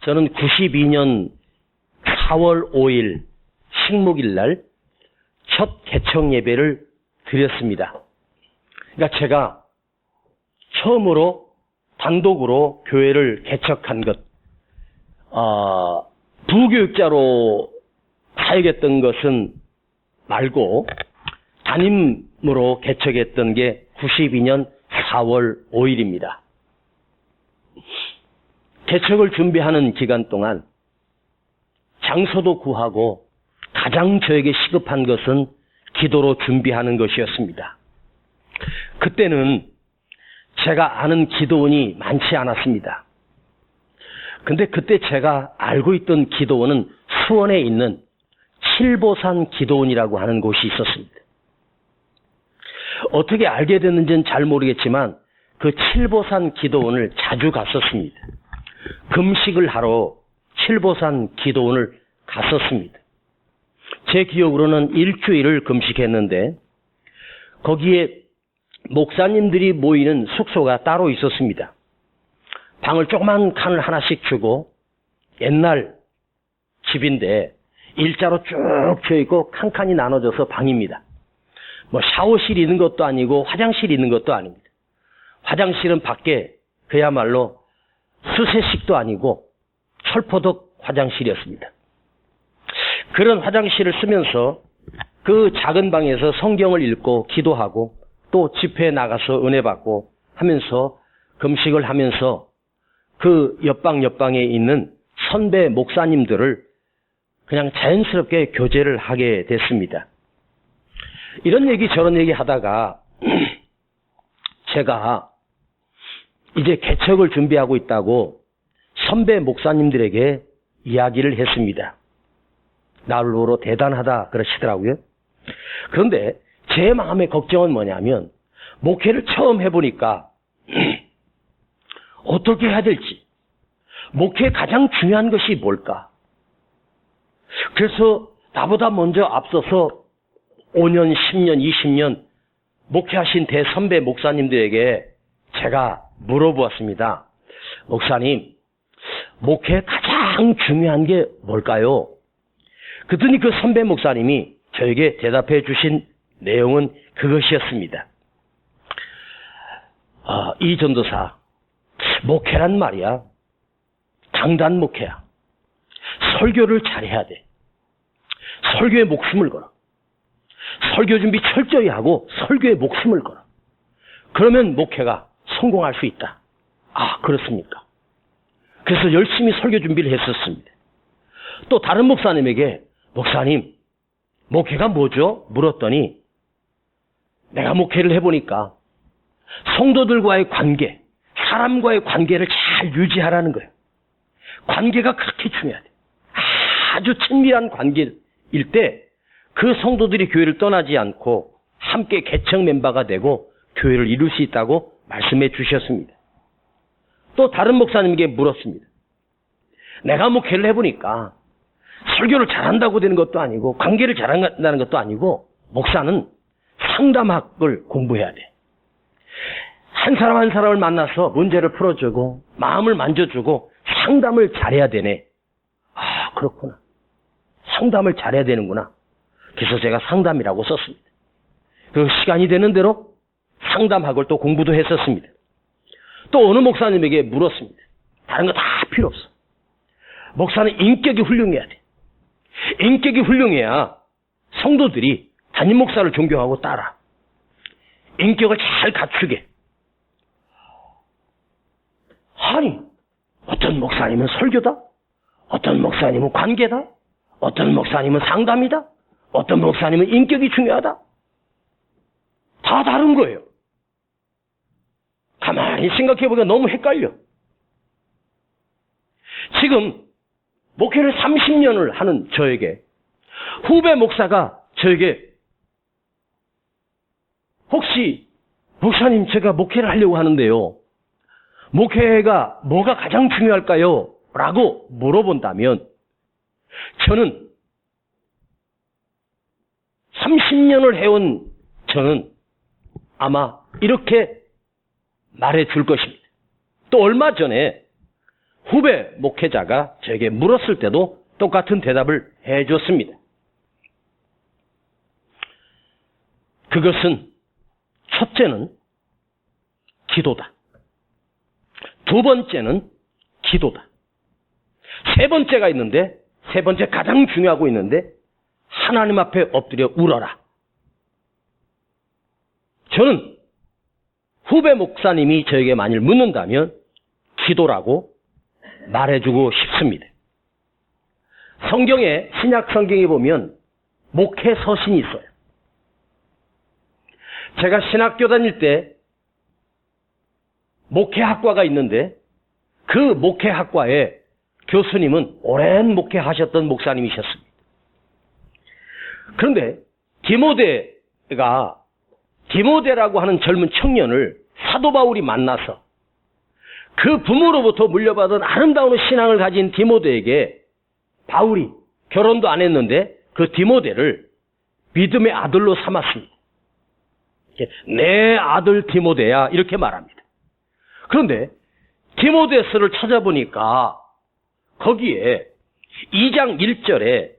저는 92년 4월 5일 식목일 날 첫 개척 예배를 드렸습니다. 그러니까 제가 처음으로 단독으로 교회를 개척한 것, 부교육자로 사역했던 것은 말고 담임으로 개척했던 게 92년 4월 5일입니다. 개척을 준비하는 기간 동안 장소도 구하고 가장 저에게 시급한 것은 기도로 준비하는 것이었습니다. 그때는 제가 아는 기도원이 많지 않았습니다. 근데 그때 제가 알고 있던 기도원은 수원에 있는 칠보산 기도원이라고 하는 곳이 있었습니다. 어떻게 알게 됐는지는 잘 모르겠지만 그 칠보산 기도원을 자주 갔었습니다. 금식을 하러 칠보산 기도원을 갔었습니다. 제 기억으로는 일주일을 금식했는데 거기에 목사님들이 모이는 숙소가 따로 있었습니다. 방을 조그만 칸을 하나씩 주고 옛날 집인데 일자로 쭉 펴있고 칸칸이 나눠져서 방입니다. 뭐 샤워실이 있는 것도 아니고 화장실이 있는 것도 아닙니다. 화장실은 밖에 그야말로 수세식도 아니고 철포덕 화장실이었습니다. 그런 화장실을 쓰면서 그 작은 방에서 성경을 읽고 기도하고 또 집회에 나가서 은혜 받고 하면서 금식을 하면서 그 옆방에 있는 선배 목사님들을 그냥 자연스럽게 교제를 하게 됐습니다. 이런 얘기 저런 얘기 하다가 제가 이제 개척을 준비하고 있다고 선배 목사님들에게 이야기를 했습니다. 나를 보러 대단하다 그러시더라고요. 그런데 제 마음의 걱정은 뭐냐면 목회를 처음 해보니까 어떻게 해야 될지, 목회의 가장 중요한 것이 뭘까? 그래서 나보다 먼저 앞서서 5년, 10년, 20년 목회하신 대선배 목사님들에게 제가 물어보았습니다. 목사님, 목회의 가장 중요한 게 뭘까요? 그랬더니 그 선배 목사님이 저에게 대답해 주신 내용은 그것이었습니다. 이 전도사, 목회란 말이야 강단 목회야. 설교를 잘해야 돼. 설교에 목숨을 걸어. 설교 준비 철저히 하고 설교에 목숨을 걸어. 그러면 목회가 성공할 수 있다. 아, 그렇습니까? 그래서 열심히 설교 준비를 했었습니다. 또 다른 목사님에게 목사님, 목회가 뭐죠? 물었더니 내가 목회를 해보니까 성도들과의 관계, 사람과의 관계를 잘 유지하라는 거예요. 관계가 그렇게 중요하대. 아주 친밀한 관계일 때 그 성도들이 교회를 떠나지 않고 함께 개척 멤버가 되고 교회를 이룰 수 있다고 말씀해 주셨습니다. 또 다른 목사님에게 물었습니다. 내가 목회를 해보니까 설교를 잘한다고 되는 것도 아니고 관계를 잘한다는 것도 아니고 목사는 상담학을 공부해야 돼. 한 사람 한 사람을 만나서 문제를 풀어주고 마음을 만져주고 상담을 잘해야 되네. 아, 그렇구나. 상담을 잘해야 되는구나. 그래서 제가 상담이라고 썼습니다. 그리고 시간이 되는 대로 상담학을 또 공부도 했었습니다. 또 어느 목사님에게 물었습니다. 다른 거 다 필요 없어. 목사는 인격이 훌륭해야 돼. 인격이 훌륭해야 성도들이 담임 목사를 존경하고 따라. 인격을 잘 갖추게. 아니, 어떤 목사님은 설교다? 어떤 목사님은 관계다? 어떤 목사님은 상담이다? 어떤 목사님은 인격이 중요하다? 다 다른 거예요. 가만히 생각해보니까 너무 헷갈려. 지금 목회를 30년을 하는 저에게 후배 목사가 저에게 혹시 목사님 제가 목회를 하려고 하는데요. 목회가 뭐가 가장 중요할까요? 라고 물어본다면 저는 30년을 해온 저는 아마 이렇게 말해 줄 것입니다. 또 얼마 전에 후배 목회자가 저에게 물었을 때도 똑같은 대답을 해줬습니다. 그것은 첫째는 기도다. 두 번째는 기도다. 세 번째가 있는데, 세 번째 가장 중요하고 있는데, 하나님 앞에 엎드려 울어라. 저는 후배 목사님이 저에게 만일 묻는다면 기도라고 말해주고 싶습니다. 성경에, 신약 성경에 보면 목회 서신이 있어요. 제가 신학교 다닐 때 목회학과가 있는데 그 목회학과에 교수님은 오랜 목회하셨던 목사님이셨습니다. 그런데 디모데라고 하는 젊은 청년을 사도 바울이 만나서 그 부모로부터 물려받은 아름다운 신앙을 가진 디모데에게 바울이 결혼도 안 했는데 그 디모데를 믿음의 아들로 삼았습니다. 내 아들 디모데야 이렇게 말합니다. 그런데 디모데서를 찾아보니까 거기에 2장 1절에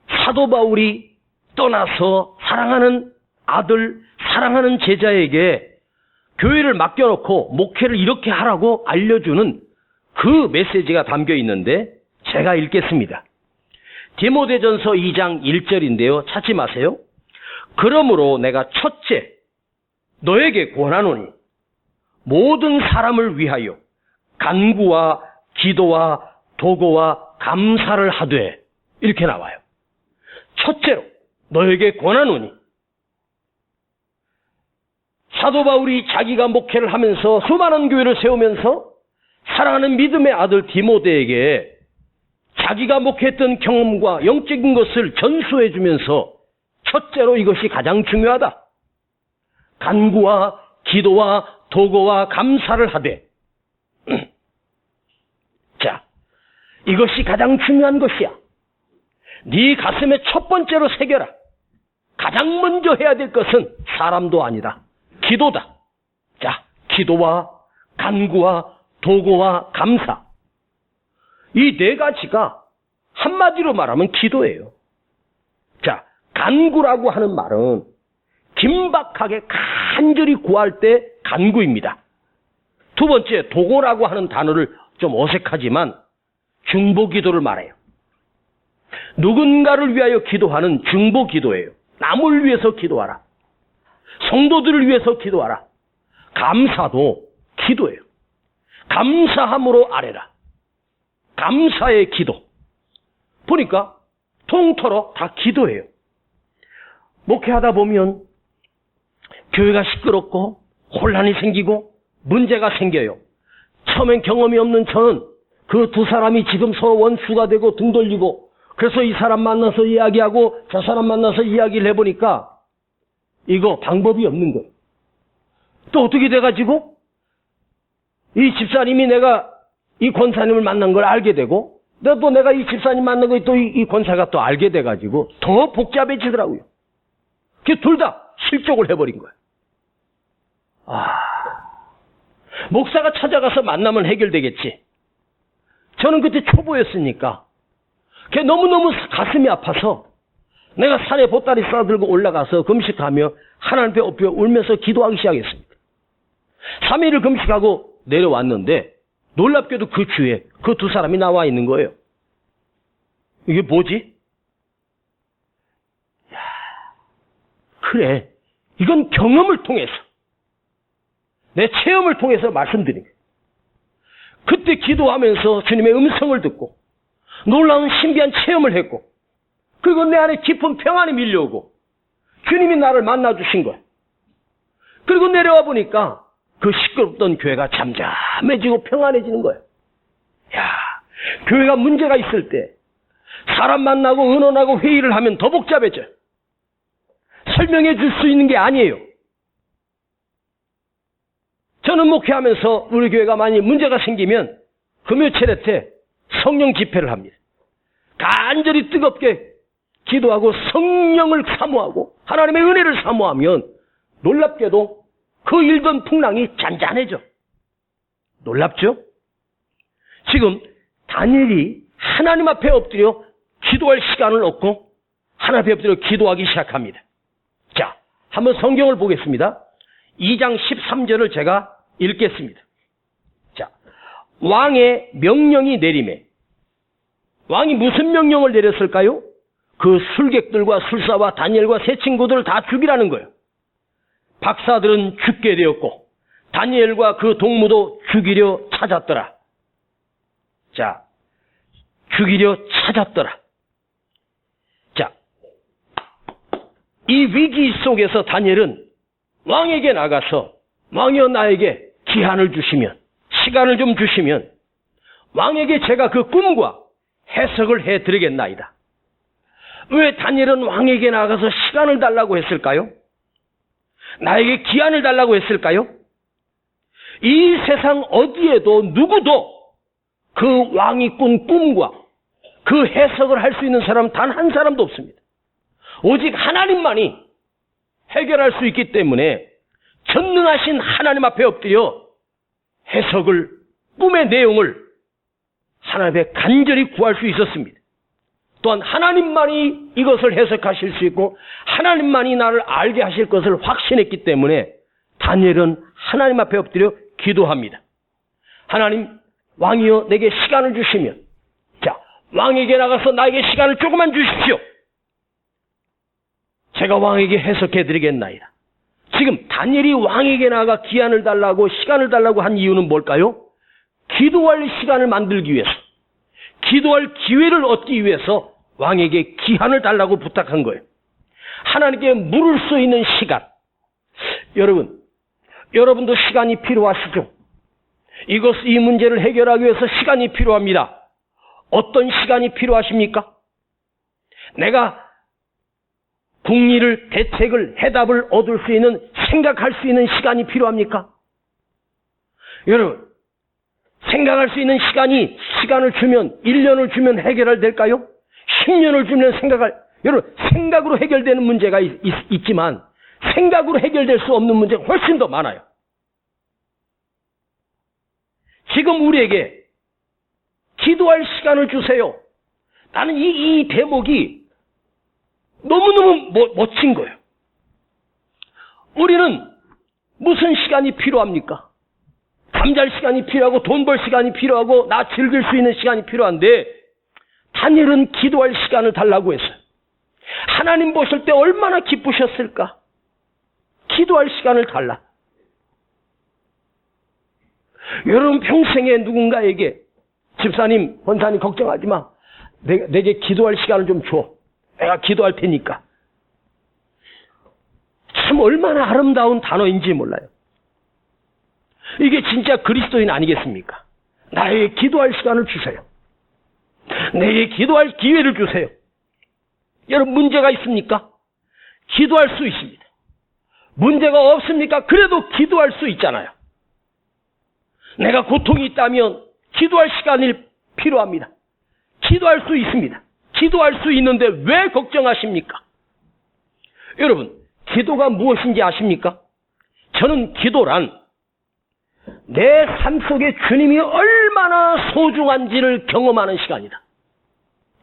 사도 바울이 떠나서 사랑하는 아들, 사랑하는 제자에게 교회를 맡겨놓고 목회를 이렇게 하라고 알려주는 그 메시지가 담겨 있는데 제가 읽겠습니다. 디모데전서 2장 1절인데요. 찾지 마세요. 그러므로 내가 첫째 너에게 권하노니 모든 사람을 위하여 간구와 기도와 도고와 감사를 하되 이렇게 나와요. 첫째로 너에게 권하노니 사도 바울이 자기가 목회를 하면서 수많은 교회를 세우면서 사랑하는 믿음의 아들 디모데에게 자기가 목회했던 경험과 영적인 것을 전수해 주면서 첫째로 이것이 가장 중요하다. 간구와 기도와 도고와 감사를 하되 자, 이것이 가장 중요한 것이야. 네 가슴에 첫 번째로 새겨라. 가장 먼저 해야 될 것은 사람도 아니다. 기도다. 자, 기도와 간구와 도고와 감사. 이 네 가지가 한마디로 말하면 기도예요. 자, 간구라고 하는 말은 긴박하게 간절히 구할 때 간구입니다. 두 번째, 도고라고 하는 단어를 좀 어색하지만 중보 기도를 말해요. 누군가를 위하여 기도하는 중보 기도예요. 남을 위해서 기도하라. 성도들을 위해서 기도하라. 감사도 기도예요. 감사함으로 아뢰라. 감사의 기도. 보니까 통틀어 다 기도예요. 목회하다 보면 교회가 시끄럽고 혼란이 생기고 문제가 생겨요. 처음엔 경험이 없는 저는 그 두 사람이 지금 서로 원수가 되고 등 돌리고 그래서 이 사람 만나서 이야기하고 저 사람 만나서 이야기를 해보니까 이거 방법이 없는 거예요. 또 어떻게 돼가지고 이 집사님이 내가 이 권사님을 만난 걸 알게 되고 또 내가 이 집사님 만난 걸 또 이 권사가 또 알게 돼가지고 더 복잡해지더라고요. 둘 다 실족을 해버린 거예요. 목사가 찾아가서 만나면 해결되겠지. 저는 그때 초보였으니까 그게 너무너무 가슴이 아파서 내가 산에 보따리 싸들고 올라가서 금식하며 하나님 앞에 엎드려 울면서 기도하기 시작했습니다. 3일을 금식하고 내려왔는데 놀랍게도 그 주에 그 두 사람이 나와 있는 거예요. 이게 뭐지? 그래, 이건 경험을 통해서 내 체험을 통해서 말씀드린 거예요. 그때 기도하면서 주님의 음성을 듣고 놀라운 신비한 체험을 했고 그리고 내 안에 깊은 평안이 밀려오고 주님이 나를 만나주신 거예요. 그리고 내려와 보니까 그 시끄럽던 교회가 잠잠해지고 평안해지는 거예요. 교회가 문제가 있을 때 사람 만나고 의논하고 회의를 하면 더 복잡해져요. 설명해 줄 수 있는 게 아니에요. 저는 목회하면서 우리 교회가 많이 문제가 생기면 금요 체례 성령 집회를 합니다. 간절히 뜨겁게 기도하고 성령을 사모하고 하나님의 은혜를 사모하면 놀랍게도 그 일던 풍랑이 잔잔해져. 놀랍죠? 지금 다니엘이 하나님 앞에 엎드려 기도할 시간을 얻고 하나님 앞에 엎드려 기도하기 시작합니다. 자, 한번 성경을 보겠습니다. 2장 13절을 제가 읽겠습니다. 자, 왕의 명령이 내림에, 왕이 무슨 명령을 내렸을까요? 그 술객들과 술사와 다니엘과 세 친구들을 다 죽이라는 거예요. 박사들은 죽게 되었고 다니엘과 그 동무도 죽이려 찾았더라. 자, 죽이려 찾았더라. 자, 이 위기 속에서 다니엘은 왕에게 나가서 왕이여 나에게 기한을 주시면, 시간을 좀 주시면 왕에게 제가 그 꿈과 해석을 해드리겠나이다. 왜 다니엘은 왕에게 나가서 시간을 달라고 했을까요? 나에게 기한을 달라고 했을까요? 이 세상 어디에도 누구도 그 왕이 꾼 꿈과 그 해석을 할 수 있는 사람 단 한 사람도 없습니다. 오직 하나님만이 해결할 수 있기 때문에 전능하신 하나님 앞에 엎드려 해석을, 꿈의 내용을 하나님 앞에 간절히 구할 수 있었습니다. 또한 하나님만이 이것을 해석하실 수 있고 하나님만이 나를 알게 하실 것을 확신했기 때문에 다니엘은 하나님 앞에 엎드려 기도합니다. 하나님, 왕이여 내게 시간을 주시면, 자, 왕에게 나가서 나에게 시간을 조금만 주십시오. 제가 왕에게 해석해 드리겠나이다. 지금 다니엘이 왕에게 나가 기한을 달라고, 시간을 달라고 한 이유는 뭘까요? 기도할 시간을 만들기 위해서, 기도할 기회를 얻기 위해서 왕에게 기한을 달라고 부탁한 거예요. 하나님께 물을 수 있는 시간. 여러분도 시간이 필요하시죠? 이 문제를 해결하기 위해서 시간이 필요합니다. 어떤 시간이 필요하십니까? 내가 궁리를, 대책을, 해답을 얻을 수 있는, 생각할 수 있는 시간이 필요합니까? 여러분, 생각할 수 있는 시간을 주면, 1년을 주면 해결될까요? 10년을 주면 여러분, 생각으로 해결되는 문제가 있지만, 생각으로 해결될 수 없는 문제가 훨씬 더 많아요. 지금 우리에게 기도할 시간을 주세요. 나는 이 대목이 너무너무 멋진 거예요. 우리는 무슨 시간이 필요합니까? 잠잘 시간이 필요하고 돈 벌 시간이 필요하고 나 즐길 수 있는 시간이 필요한데 다니엘은 기도할 시간을 달라고 했어요. 하나님 보실 때 얼마나 기쁘셨을까? 기도할 시간을 달라. 여러분 평생에 누군가에게 집사님, 권사님 걱정하지 마. 내게 기도할 시간을 좀 줘. 내가 기도할 테니까. 참 얼마나 아름다운 단어인지 몰라요. 이게 진짜 그리스도인 아니겠습니까? 나에게 기도할 시간을 주세요. 내게 기도할 기회를 주세요. 여러분 문제가 있습니까? 기도할 수 있습니다. 문제가 없습니까? 그래도 기도할 수 있잖아요. 내가 고통이 있다면 기도할 시간이 필요합니다. 기도할 수 있습니다. 기도할 수 있는데 왜 걱정하십니까? 여러분, 기도가 무엇인지 아십니까? 저는 기도란 내 삶 속에 주님이 얼마나 소중한지를 경험하는 시간이다.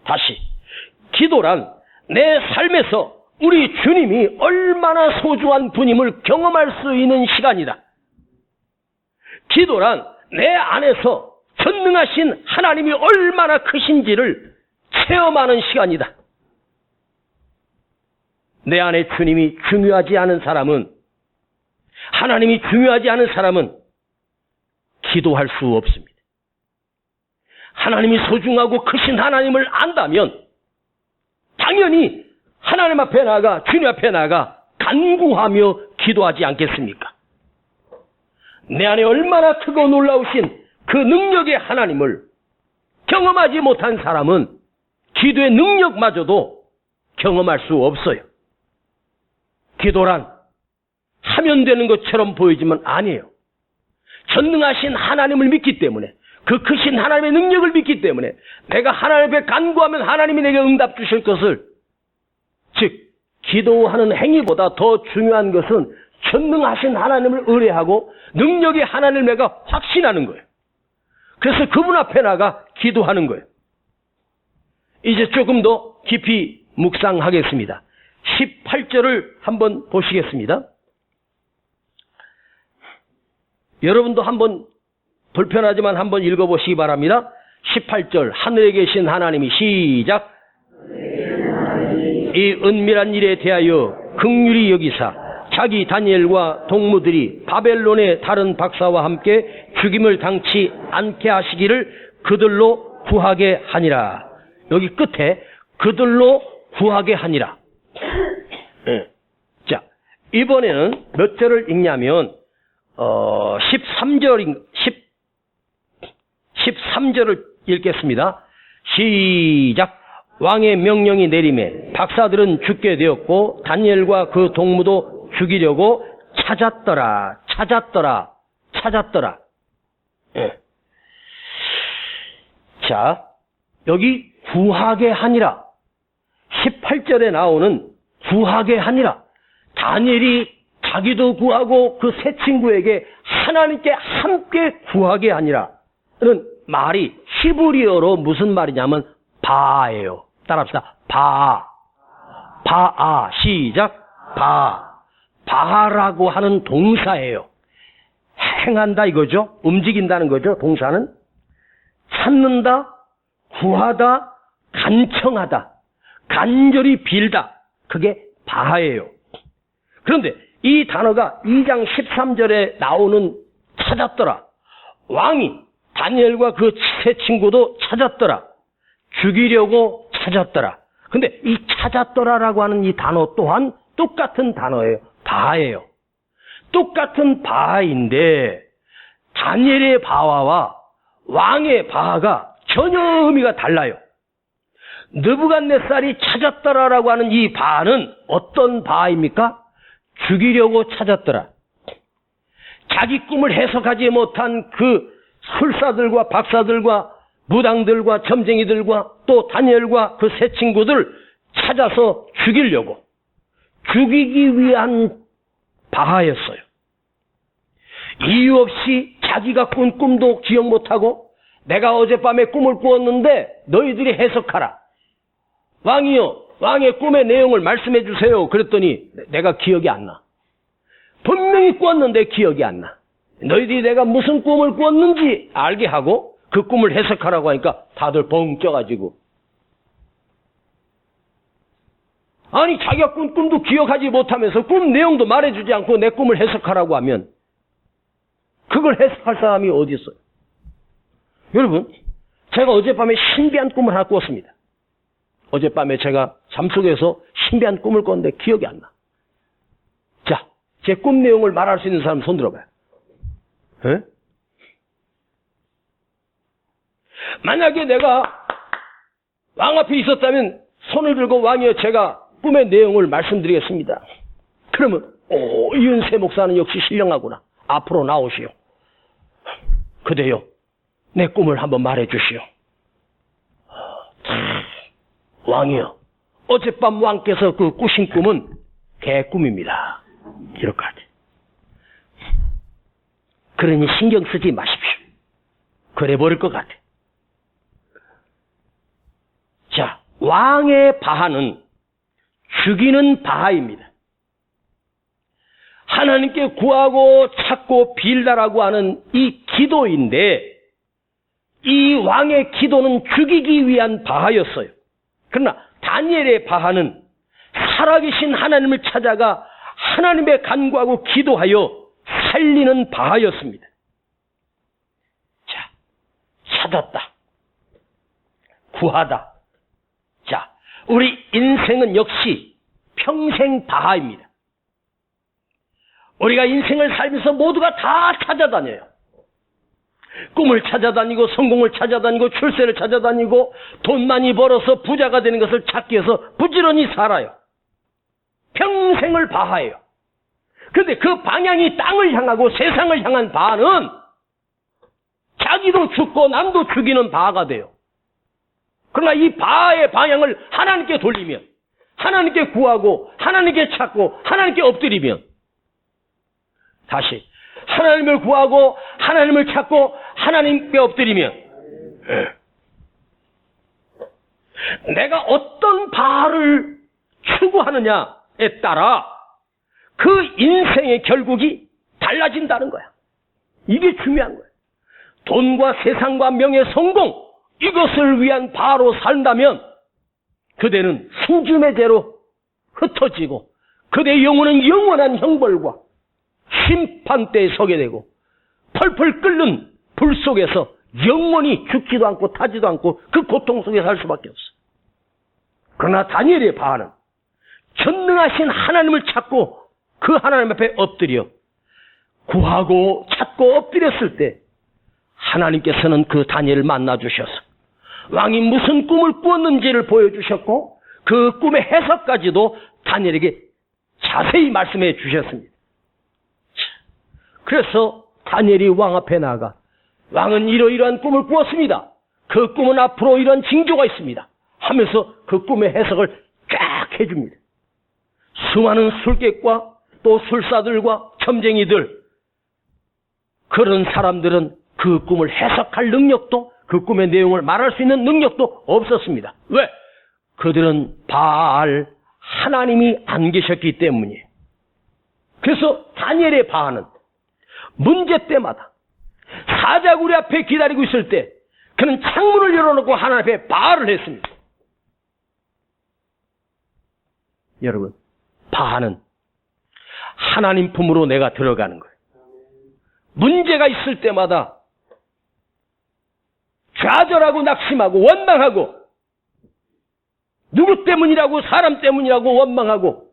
다시, 기도란 내 삶에서 우리 주님이 얼마나 소중한 분임을 경험할 수 있는 시간이다. 기도란 내 안에서 전능하신 하나님이 얼마나 크신지를 체험하는 시간이다. 내 안에 주님이 중요하지 않은 사람은, 하나님이 중요하지 않은 사람은 기도할 수 없습니다. 하나님이 소중하고 크신 하나님을 안다면 당연히 하나님 앞에 나가, 주님 앞에 나가 간구하며 기도하지 않겠습니까? 내 안에 얼마나 크고 놀라우신 그 능력의 하나님을 경험하지 못한 사람은 기도의 능력마저도 경험할 수 없어요. 기도란 하면 되는 것처럼 보이지만 아니에요. 전능하신 하나님을 믿기 때문에, 그 크신 하나님의 능력을 믿기 때문에 내가 하나님 앞에 간구하면 하나님이 내게 응답 주실 것을, 즉 기도하는 행위보다 더 중요한 것은 전능하신 하나님을 의뢰하고 능력의 하나님을 내가 확신하는 거예요. 그래서 그분 앞에 나가 기도하는 거예요. 이제 조금 더 깊이 묵상하겠습니다. 18절을 한번 보시겠습니다. 여러분도 한번 불편하지만 한번 읽어보시기 바랍니다. 18절 하늘에 계신 하나님이 시작. 이 은밀한 일에 대하여 긍휼히 여기사 자기 다니엘과 동무들이 바벨론의 다른 박사와 함께 죽임을 당치 않게 하시기를 그들로 구하게 하니라. 여기 끝에 그들로 구하게 하니라. 자, 이번에는 몇 절을 읽냐면 13절을 읽겠습니다. 시작. 왕의 명령이 내림에 박사들은 죽게 되었고 다니엘과 그 동무도 죽이려고 찾았더라. 예. 자, 여기 구하게 하니라. 18절에 나오는 구하게 하니라. 다니엘이 자기도 구하고 그 세 친구에게 하나님께 함께 구하게 하니라는 말이 히브리어로 무슨 말이냐면 바예요. 따라합시다. 바아. 시작. 바라고 하는 동사예요. 행한다 이거죠. 움직인다는 거죠. 동사는 찾는다, 구하다, 간청하다, 간절히 빌다. 그게 바예요. 그런데 이 단어가 2장 13절에 나오는 찾았더라. 왕이 다니엘과 그 세 친구도 찾았더라. 죽이려고 찾았더라. 근데 이 찾았더라라고 하는 이 단어 또한 똑같은 단어예요. 바예요. 똑같은 바인데 다니엘의 바와 왕의 바가 전혀 의미가 달라요. 느부갓네살이 찾았더라라고 하는 이 바는 어떤 바입니까? 죽이려고 찾았더라. 자기 꿈을 해석하지 못한 그 술사들과 박사들과 무당들과 점쟁이들과 또 다니엘과 그 세 친구들 찾아서 죽이기 위한 바하였어요. 이유 없이 자기가 꾼 꿈도 기억 못하고 내가 어젯밤에 꿈을 꾸었는데 너희들이 해석하라. 왕이요, 왕의 꿈의 내용을 말씀해 주세요. 그랬더니 내가 기억이 안 나. 분명히 꾸었는데 기억이 안 나. 너희들이 내가 무슨 꿈을 꾸었는지 알게 하고 그 꿈을 해석하라고 하니까 다들 벙 껴가지고. 아니 자기가 꾼 꿈도 기억하지 못하면서 꿈 내용도 말해주지 않고 내 꿈을 해석하라고 하면 그걸 해석할 사람이 어디 있어요? 여러분, 제가 어젯밤에 신비한 꿈을 하나 꾸었습니다. 어젯밤에 제가 잠속에서 신비한 꿈을 꿨는데 기억이 안 나. 자, 제 꿈 내용을 말할 수 있는 사람 손 들어봐요. 에? 만약에 내가 왕 앞에 있었다면 손을 들고 왕이여 제가 꿈의 내용을 말씀드리겠습니다. 그러면 이은세 목사는 역시 신령하구나. 앞으로 나오시오. 그대여 내 꿈을 한번 말해 주시오. 왕이여 어젯밤 왕께서 그 꾸신 꿈은 개꿈입니다. 이렇게 하지. 그러니 신경 쓰지 마십시오. 그래 버릴 것 같아. 자, 왕의 바하는 죽이는 바하입니다. 하나님께 구하고 찾고 빌다라고 하는 이 기도인데 이 왕의 기도는 죽이기 위한 바하였어요. 그러나 다니엘의 바하는 살아계신 하나님을 찾아가 하나님의 간구하고 기도하여 살리는 바하였습니다. 자, 찾았다. 구하다. 자, 우리 인생은 역시 평생 바하입니다. 우리가 인생을 살면서 모두가 다 찾아다녀요. 꿈을 찾아다니고 성공을 찾아다니고 출세를 찾아다니고 돈 많이 벌어서 부자가 되는 것을 찾기 위해서 부지런히 살아요. 평생을 바하예요. 그런데 그 방향이 땅을 향하고 세상을 향한 바는 자기도 죽고 남도 죽이는 바가 돼요. 그러나 이 바의 방향을 하나님께 돌리면, 하나님께 구하고 하나님께 찾고 하나님께 엎드리면 다시 하나님을 구하고 하나님을 찾고 하나님께 엎드리면 내가 어떤 바알을 추구하느냐에 따라 그 인생의 결국이 달라진다는 거야. 이게 중요한 거야. 돈과 세상과 명예, 성공, 이것을 위한 바로 산다면 그대는 승주매제로 흩어지고 그대의 영혼은 영원한 형벌과 심판대에 서게 되고 펄펄 끓는 불 속에서 영원히 죽지도 않고 타지도 않고 그 고통 속에 살 수밖에 없어. 그러나 다니엘의 바알은 전능하신 하나님을 찾고 그 하나님 앞에 엎드려 구하고 찾고 엎드렸을 때 하나님께서는 그 다니엘을 만나주셔서 왕이 무슨 꿈을 꾸었는지를 보여주셨고 그 꿈의 해석까지도 다니엘에게 자세히 말씀해 주셨습니다. 그래서 다니엘이 왕 앞에 나가 왕은 이러이러한 꿈을 꾸었습니다. 그 꿈은 앞으로 이런 징조가 있습니다. 하면서 그 꿈의 해석을 쫙 해줍니다. 수많은 술객과 또 술사들과 점쟁이들, 그런 사람들은 그 꿈을 해석할 능력도 그 꿈의 내용을 말할 수 있는 능력도 없었습니다. 왜? 그들은 바알 하나님이 안 계셨기 때문이에요. 그래서 다니엘의 바알은 문제 때마다 사자구리 앞에 기다리고 있을 때 그는 창문을 열어놓고 하나님 앞에 바알을 했습니다. 여러분, 바알은 하나님 품으로 내가 들어가는 거예요. 문제가 있을 때마다 좌절하고 낙심하고 원망하고 누구 때문이라고 사람 때문이라고 원망하고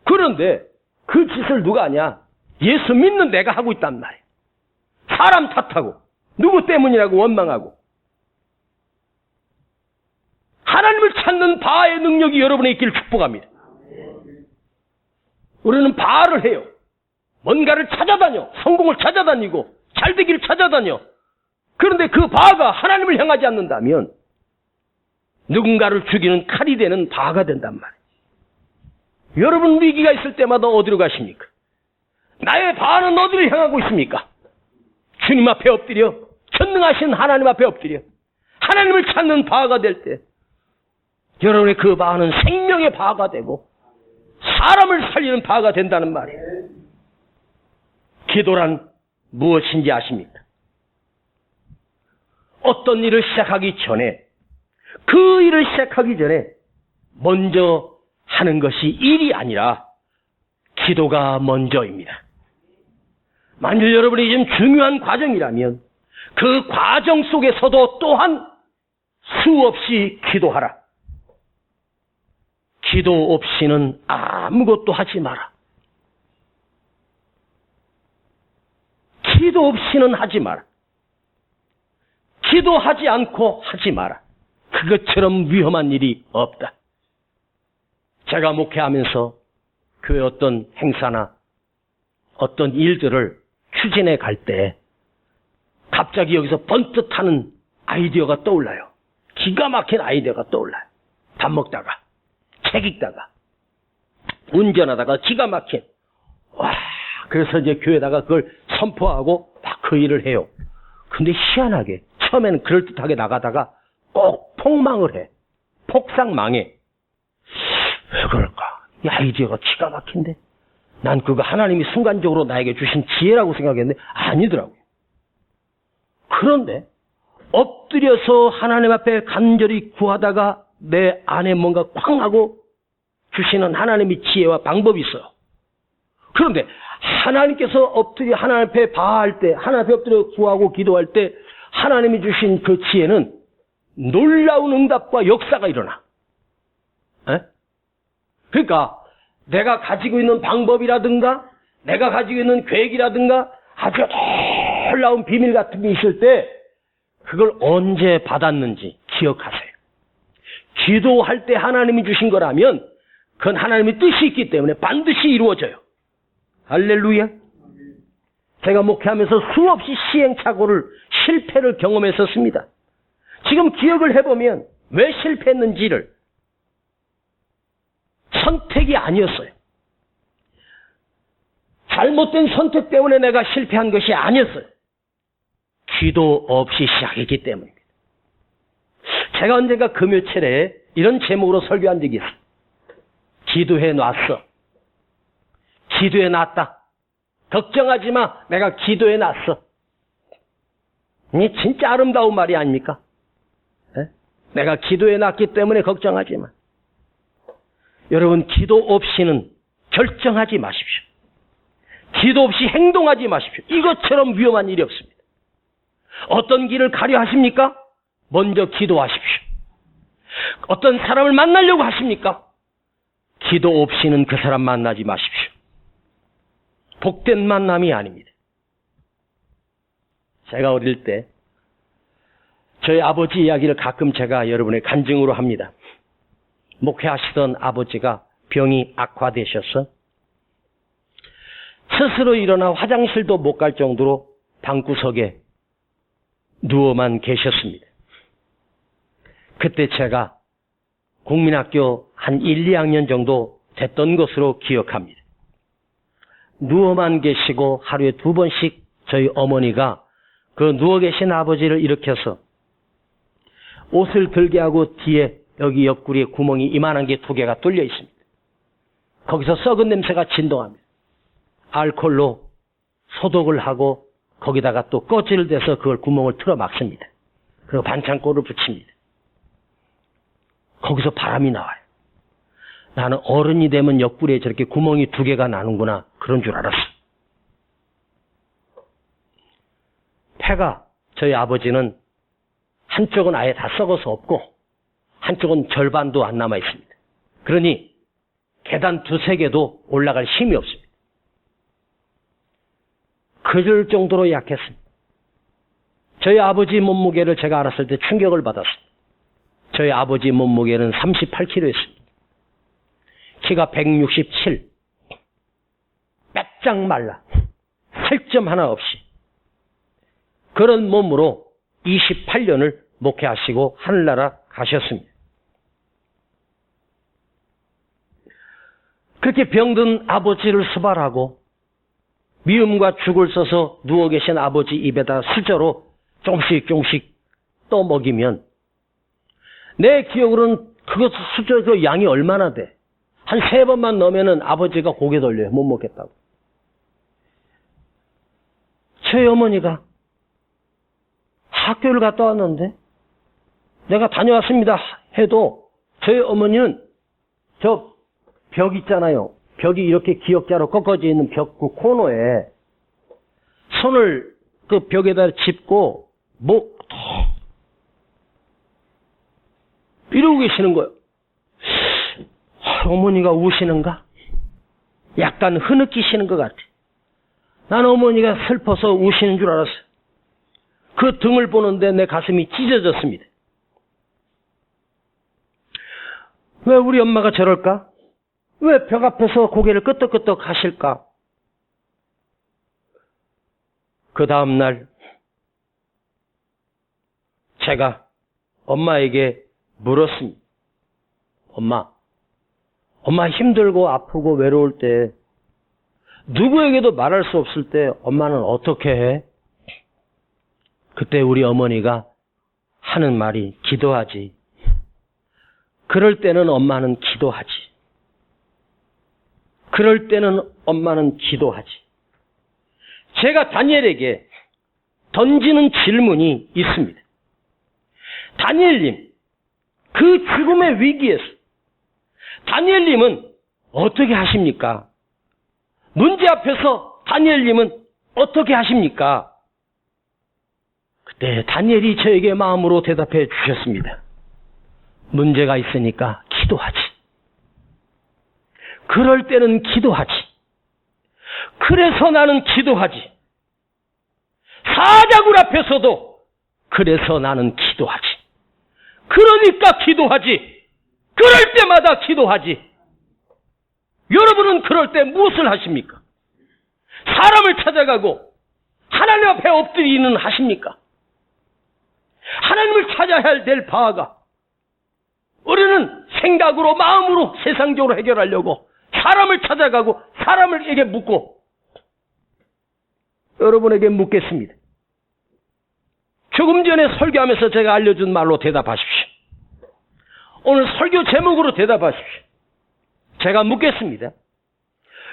그런데 그 짓을 누가 하냐? 예수 믿는 내가 하고 있단 말이에요. 사람 탓하고 누구 때문이라고 원망하고 하나님을 찾는 바의 능력이 여러분에 있기를 축복합니다. 우리는 바를 해요. 뭔가를 찾아다녀. 성공을 찾아다니고 잘되기를 찾아다녀. 그런데 그 바가 하나님을 향하지 않는다면 누군가를 죽이는 칼이 되는 바가 된단 말이에요. 여러분 위기가 있을 때마다 어디로 가십니까? 나의 바는 어디를 향하고 있습니까? 주님 앞에 엎드려 전능하신 하나님 앞에 엎드려 하나님을 찾는 바가 될 때 여러분의 그 바는 생명의 바가 되고 사람을 살리는 바가 된다는 말이에요. 기도란 무엇인지 아십니까? 어떤 일을 시작하기 전에 그 일을 시작하기 전에 먼저 하는 것이 일이 아니라 기도가 먼저입니다. 만일 여러분이 지금 중요한 과정이라면 그 과정 속에서도 또한 수없이 기도하라. 기도 없이는 아무것도 하지 마라. 기도 없이는 하지 마라. 기도하지 않고 하지 마라. 그것처럼 위험한 일이 없다. 제가 목회하면서 교회 어떤 행사나 어떤 일들을 추진해 갈 때 갑자기 여기서 번뜩 하는 아이디어가 떠올라요. 기가 막힌 아이디어가 떠올라요. 밥 먹다가, 책 읽다가, 운전하다가 기가 막힌. 그래서 이제 교회에다가 그걸 선포하고 막 그 일을 해요. 근데 희한하게 처음에는 그럴듯하게 나가다가 꼭 폭망을 해. 폭삭 망해. 왜 그럴까? 이 아이디어가 기가 막힌데? 난 그거 하나님이 순간적으로 나에게 주신 지혜라고 생각했는데 아니더라고요. 그런데 엎드려서 하나님 앞에 간절히 구하다가 내 안에 뭔가 쾅 하고 주시는 하나님의 지혜와 방법이 있어요. 그런데 하나님께서 엎드려 하나님 앞에 바할 때, 하나님 앞에 엎드려 구하고 기도할 때 하나님이 주신 그 지혜는 놀라운 응답과 역사가 일어나. 그러니까 내가 가지고 있는 방법이라든가 내가 가지고 있는 계획이라든가 아주 놀라운 비밀 같은 게 있을 때 그걸 언제 받았는지 기억하세요. 기도할 때 하나님이 주신 거라면 그건 하나님의 뜻이 있기 때문에 반드시 이루어져요. 할렐루야. 제가 목회하면서 수없이 시행착오를 실패를 경험했었습니다. 지금 기억을 해보면 왜 실패했는지를 선택이 아니었어요. 잘못된 선택 때문에 내가 실패한 것이 아니었어요. 기도 없이 시작했기 때문입니다. 제가 언젠가 금요철에 이런 제목으로 설교한 적이 있어요. 기도해 놨어. 기도해 놨다. 걱정하지 마. 내가 기도해 놨어. 이 진짜 아름다운 말이 아닙니까? 네? 내가 기도해 놨기 때문에 걱정하지 마. 여러분, 기도 없이는 결정하지 마십시오. 기도 없이 행동하지 마십시오. 이것처럼 위험한 일이 없습니다. 어떤 길을 가려 하십니까? 먼저 기도하십시오. 어떤 사람을 만나려고 하십니까? 기도 없이는 그 사람 만나지 마십시오. 복된 만남이 아닙니다. 제가 어릴 때 저희 아버지 이야기를 가끔 제가 여러분의 간증으로 합니다. 목회하시던 아버지가 병이 악화되셔서 스스로 일어나 화장실도 못 갈 정도로 방구석에 누워만 계셨습니다. 그때 제가 국민학교 한 1, 2학년 정도 됐던 것으로 기억합니다. 누워만 계시고 하루에 2번씩 저희 어머니가 그 누워 계신 아버지를 일으켜서 옷을 들게 하고 뒤에 여기 옆구리에 구멍이 이만한 게 2개가 뚫려 있습니다. 거기서 썩은 냄새가 진동합니다. 알코올로 소독을 하고 거기다가 또 꺼지를 대서 그걸 구멍을 틀어 막습니다. 그리고 반창고를 붙입니다. 거기서 바람이 나와요. 나는 어른이 되면 옆구리에 저렇게 구멍이 2개가 나는구나 그런 줄 알았어. 폐가 저희 아버지는 한쪽은 아예 다 썩어서 없고 한쪽은 절반도 안 남아 있습니다. 그러니 계단 2-3개도 올라갈 힘이 없습니다. 그럴 정도로 약했습니다. 저희 아버지 몸무게를 제가 알았을 때 충격을 받았습니다. 저희 아버지 몸무게는 38kg였습니다. 키가 167. 빼짝 말라. 살점 하나 없이. 그런 몸으로 28년을 목회하시고 하늘나라 가셨습니다. 그렇게 병든 아버지를 수발하고 미움과 죽을 써서 누워 계신 아버지 입에다 수저로 조금씩 떠먹이면 내 기억으로는 그것 수저 그 양이 얼마나 돼? 한 3번만 넣으면은 아버지가 고개 돌려요. 못 먹겠다고. 저희 어머니가 학교를 갔다 왔는데 내가 다녀왔습니다 해도 저희 어머니는 저 벽 있잖아요. 벽이 이렇게 기역자로 꺾어져 있는 벽 그 코너에 손을 그 벽에다 짚고 이러고 계시는 거예요. 어머니가 우시는가? 약간 흐느끼시는 것 같아. 난 어머니가 슬퍼서 우시는 줄 알았어요. 그 등을 보는데 내 가슴이 찢어졌습니다. 왜 우리 엄마가 저럴까? 왜 벽 앞에서 고개를 끄덕끄덕 하실까? 그 다음날 제가 엄마에게 물었습니다. 엄마 힘들고 아프고 외로울 때 누구에게도 말할 수 없을 때 엄마는 어떻게 해? 그때 우리 어머니가 하는 말이 기도하지. 그럴 때는 엄마는 기도하지. 그럴 때는 엄마는 기도하지. 제가 다니엘에게 던지는 질문이 있습니다. 다니엘님, 그 죽음의 위기에서 다니엘님은 어떻게 하십니까? 문제 앞에서 다니엘님은 어떻게 하십니까? 그때 다니엘이 저에게 마음으로 대답해 주셨습니다. 문제가 있으니까 기도하지. 그럴 때는 기도하지. 그래서 나는 기도하지. 사자굴 앞에서도 그래서 나는 기도하지. 그러니까 기도하지. 그럴 때마다 기도하지. 여러분은 그럴 때 무엇을 하십니까? 사람을 찾아가고 하나님 앞에 엎드리는 하십니까? 하나님을 찾아야 될 바가 우리는 생각으로 마음으로 세상적으로 해결하려고 사람을 찾아가고 사람에게 묻고 여러분에게 묻겠습니다. 조금 전에 설교하면서 제가 알려준 말로 대답하십시오. 오늘 설교 제목으로 대답하십시오. 제가 묻겠습니다.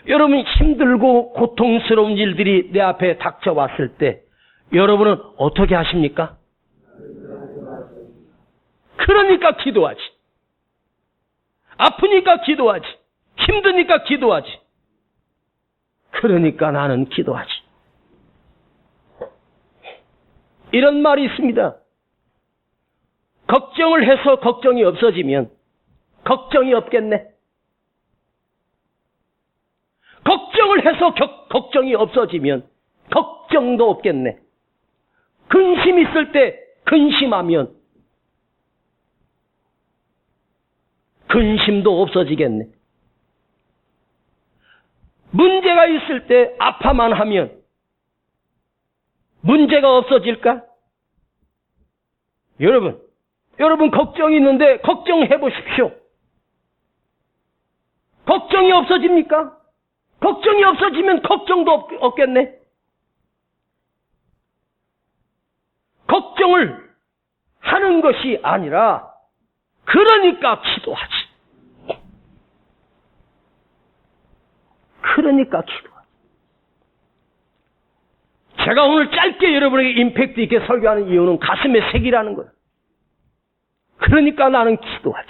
여러분, 힘들고 고통스러운 일들이 내 앞에 닥쳐왔을 때 여러분은 어떻게 하십니까? 그러니까 기도하지. 아프니까 기도하지. 힘드니까 기도하지. 그러니까 나는 기도하지. 이런 말이 있습니다. 걱정을 해서 걱정이 없어지면 걱정이 없겠네. 걱정을 해서 걱정이 없어지면 걱정도 없겠네. 근심 있을 때 근심하면 근심도 없어지겠네. 문제가 있을 때 아파만 하면 문제가 없어질까? 여러분 걱정이 있는데 걱정해 보십시오. 걱정이 없어집니까? 걱정이 없어지면 걱정도 없겠네. 걱정을 하는 것이 아니라 그러니까 기도하지. 그러니까 기도하지. 제가 오늘 짧게 여러분에게 임팩트 있게 설교하는 이유는 가슴에 색이라는 거예요. 그러니까 나는 기도하지.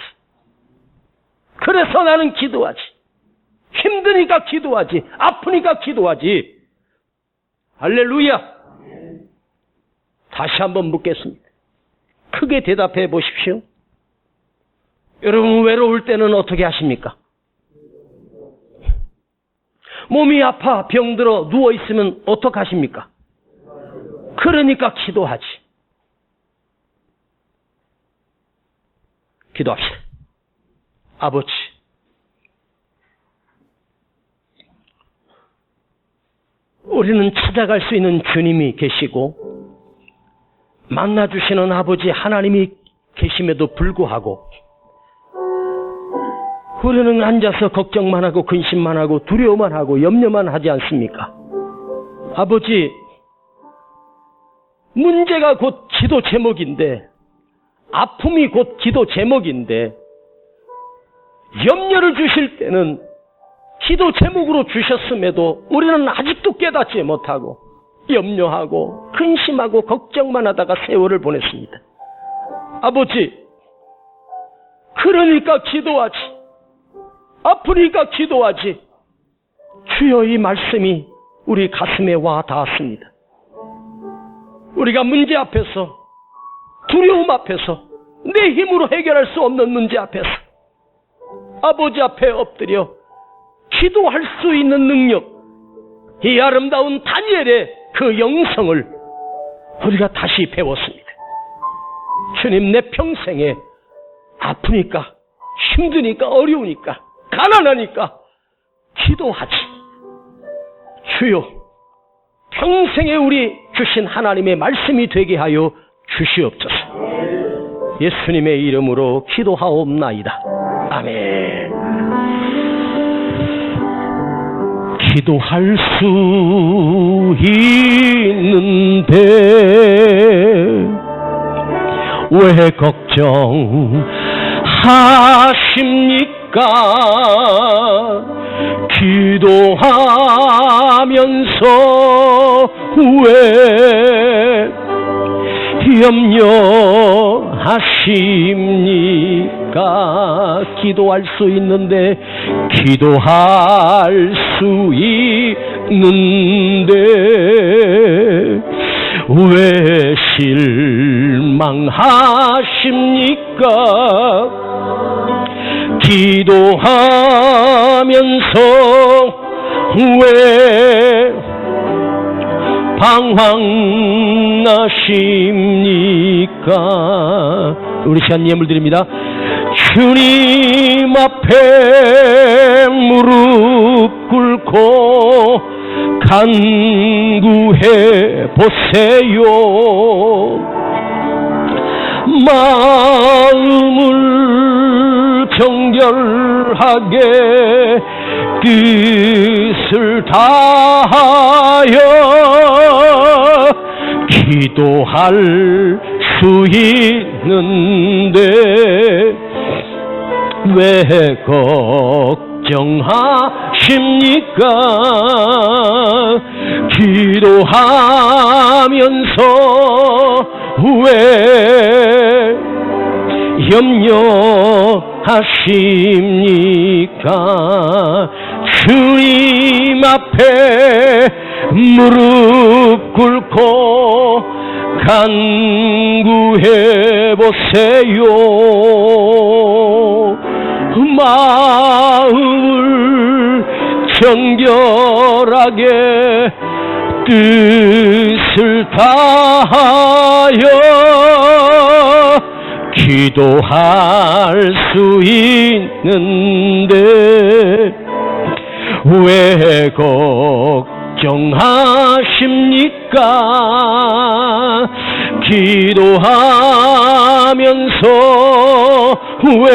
그래서 나는 기도하지. 힘드니까 기도하지. 아프니까 기도하지. 할렐루야. 다시 한번 묻겠습니다. 크게 대답해 보십시오. 여러분, 외로울 때는 어떻게 하십니까? 몸이 아파 병들어 누워있으면 어떻게 하십니까? 그러니까 기도하지. 기도합시다. 아버지, 우리는 찾아갈 수 있는 주님이 계시고 만나주시는 아버지 하나님이 계심에도 불구하고 우리는 앉아서 걱정만 하고 근심만 하고 두려워만 하고 염려만 하지 않습니까? 아버지, 문제가 곧 기도 제목인데, 아픔이 곧 기도 제목인데, 염려를 주실 때는 기도 제목으로 주셨음에도 우리는 아직도 깨닫지 못하고 염려하고 근심하고 걱정만 하다가 세월을 보냈습니다. 아버지, 그러니까 기도하지. 아프니까 기도하지. 주여, 이 말씀이 우리 가슴에 와 닿았습니다. 우리가 문제 앞에서, 두려움 앞에서, 내 힘으로 해결할 수 없는 문제 앞에서 아버지 앞에 엎드려 기도할 수 있는 능력, 이 아름다운 다니엘의 그 영성을 우리가 다시 배웠습니다. 주님, 내 평생에 아프니까, 힘드니까, 어려우니까, 가난하니까 기도하지. 주여, 평생에 우리 주신 하나님의 말씀이 되게 하여 주시옵소서. 예수님의 이름으로 기도하옵나이다. 아멘. 기도할 수 있는데 왜 걱정하십니까? 기도하면서 왜 염려하십니까? 기도할 수 있는데, 기도할 수 있는데 왜 실망하십니까? 기도하면서 왜 방황하십니까? 우리 시간 예물 드립니다. 주님 앞에 무릎 꿇고 간구해 보세요. 마음을 정결하게 뜻을 다하여 기도할 수 있는데 왜 걱정하십니까? 기도하면서 왜 염려하십니까? 주님 앞에 무릎 꿇고 간구해 보세요. 마음을 정결하게 뜻을 다하여 기도할 수 있는데 왜 걱정하십니까? 기도하면서 왜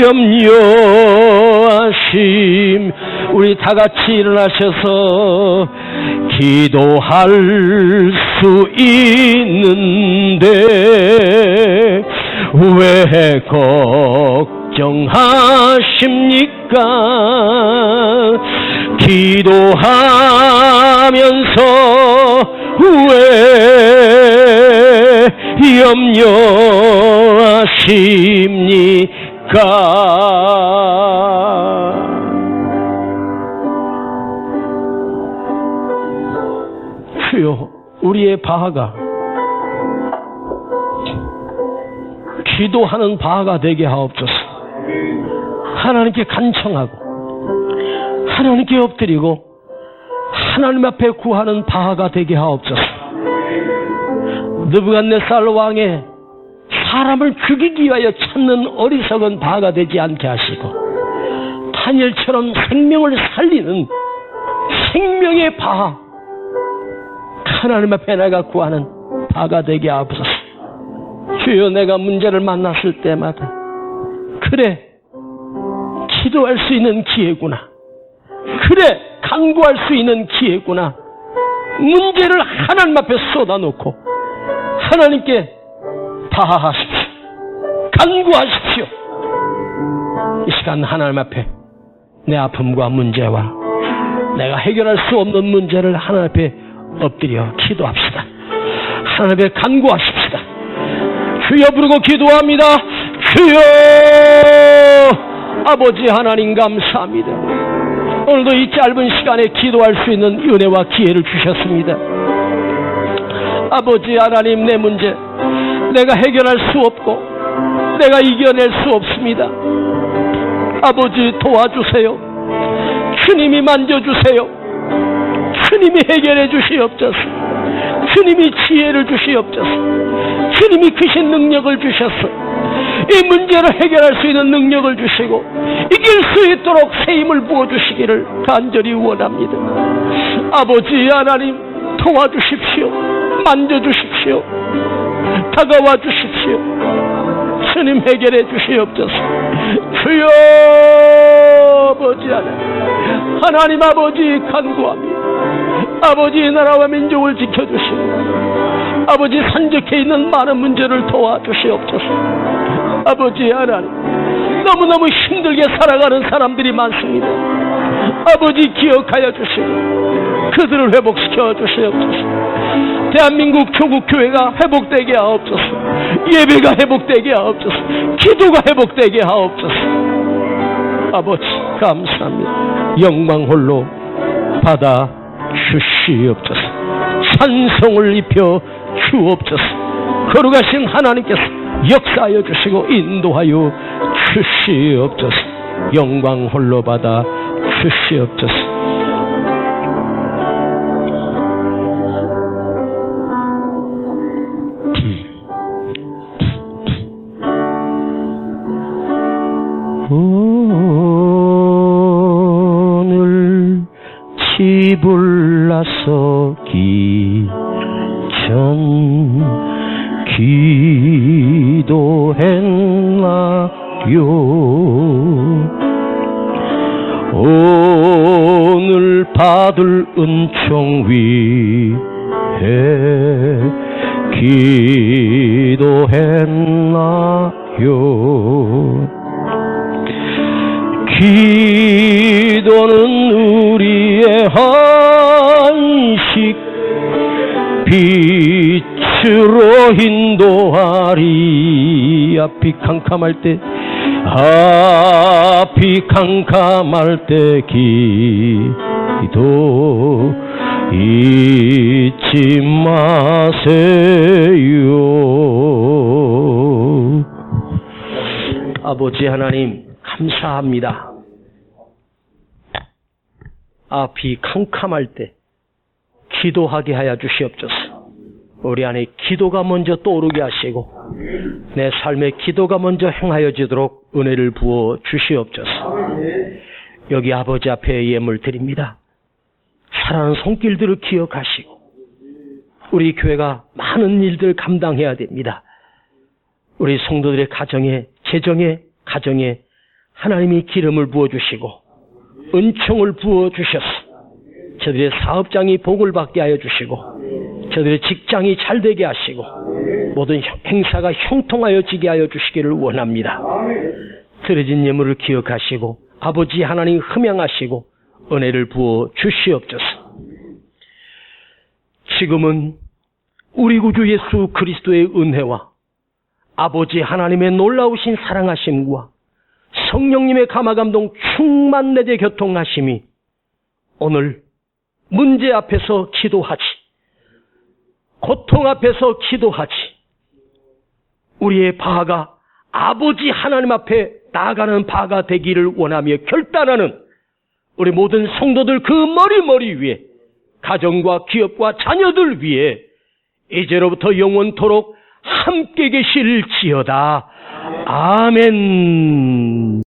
염려하심? 우리 다 같이 일어나셔서 기도할 수 있는데 왜 걱정하십니까? 기도하면서 왜 염려하십니까? 주여, 우리의 바하가 기도하는 바하가 되게 하옵소서. 하나님께 간청하고 하나님께 엎드리고 하나님 앞에 구하는 바하가 되게 하옵소서. 느부갓네살 왕의 사람을 죽이기 위하여 찾는 어리석은 바하가 되지 않게 하시고 다니엘처럼 생명을 살리는 생명의 바하, 하나님 앞에 내가 구하는 바가 되게 하옵소서. 주여, 내가 문제를 만났을 때마다 그래, 기도할 수 있는 기회구나, 그래, 간구할 수 있는 기회구나. 문제를 하나님 앞에 쏟아놓고 하나님께 다하십시오. 간구하십시오. 이 시간 하나님 앞에 내 아픔과 문제와 내가 해결할 수 없는 문제를 하나님 앞에 엎드려 기도합시다. 하나님 앞에 간구하십시다. 주여 부르고 기도합니다. 주여, 아버지 하나님 감사합니다. 오늘도 이 짧은 시간에 기도할 수 있는 은혜와 기회를 주셨습니다. 아버지 하나님, 내 문제 내가 해결할 수 없고 내가 이겨낼 수 없습니다. 아버지 도와주세요. 주님이 만져주세요. 주님이 해결해 주시옵소서. 주님이 지혜를 주시옵소서. 주님이 크신 능력을 주셔서 이 문제를 해결할 수 있는 능력을 주시고 이길 수 있도록 새 힘을 부어주시기를 간절히 원합니다. 아버지 하나님, 도와주십시오. 만져주십시오. 다가와 주십시오. 주님 해결해 주시옵소서. 주여, 아버지 하나님 아버지 간구합니다. 아버지 나라와 민족을 지켜주시고 아버지 산적해 있는 많은 문제를 도와주시옵소서. 아버지 하나님, 너무너무 힘들게 살아가는 사람들이 많습니다. 아버지 기억하여 주시고 그들을 회복시켜 주시옵소서. 대한민국 조국교회가 회복되게 하옵소서. 예배가 회복되게 하옵소서. 기도가 회복되게 하옵소서. 아버지 감사합니다. 영광 홀로 받아 주시옵소서. 찬송을 입혀 주옵소서. 거룩하신 하나님께서 역사하여 주시고 인도하여 주시옵소서. 영광 홀로 받아 주시옵소서. 오늘 집을 나서기 전 기도했나요? 오늘 받을 은총 위해 기도했나요? 기도는 우리의 한식, 빛으로 인도하리. 앞이 캄캄할 때, 앞이 캄캄할 때 기도 잊지 마세요. 아버지 하나님, 감사합니다. 앞이 캄캄할 때 기도하게 하여 주시옵소서. 우리 안에 기도가 먼저 떠오르게 하시고 내 삶에 기도가 먼저 행하여지도록 은혜를 부어 주시옵소서. 여기 아버지 앞에 예물 드립니다. 살아가는 손길들을 기억하시고 우리 교회가 많은 일들 감당해야 됩니다. 우리 성도들의 가정에, 재정에, 가정에 하나님이 기름을 부어주시고 은총을 부어주셔서 저들의 사업장이 복을 받게 하여 주시고 저들의 직장이 잘 되게 하시고 모든 행사가 형통하여지게 하여 주시기를 원합니다. 드려진 예물을 기억하시고 아버지 하나님 흠양하시고 은혜를 부어 주시옵소서. 지금은 우리 구주 예수 그리스도의 은혜와 아버지 하나님의 놀라우신 사랑하심과 성령님의 감화감동 충만 내재 교통하심이 오늘 문제 앞에서 기도하지, 고통 앞에서 기도하지, 우리의 바가 아버지 하나님 앞에 나아가는 바가 되기를 원하며 결단하는 우리 모든 성도들 그 머리 위에 가정과 기업과 자녀들 위에 이제로부터 영원토록 함께 계실지어다. 아멘.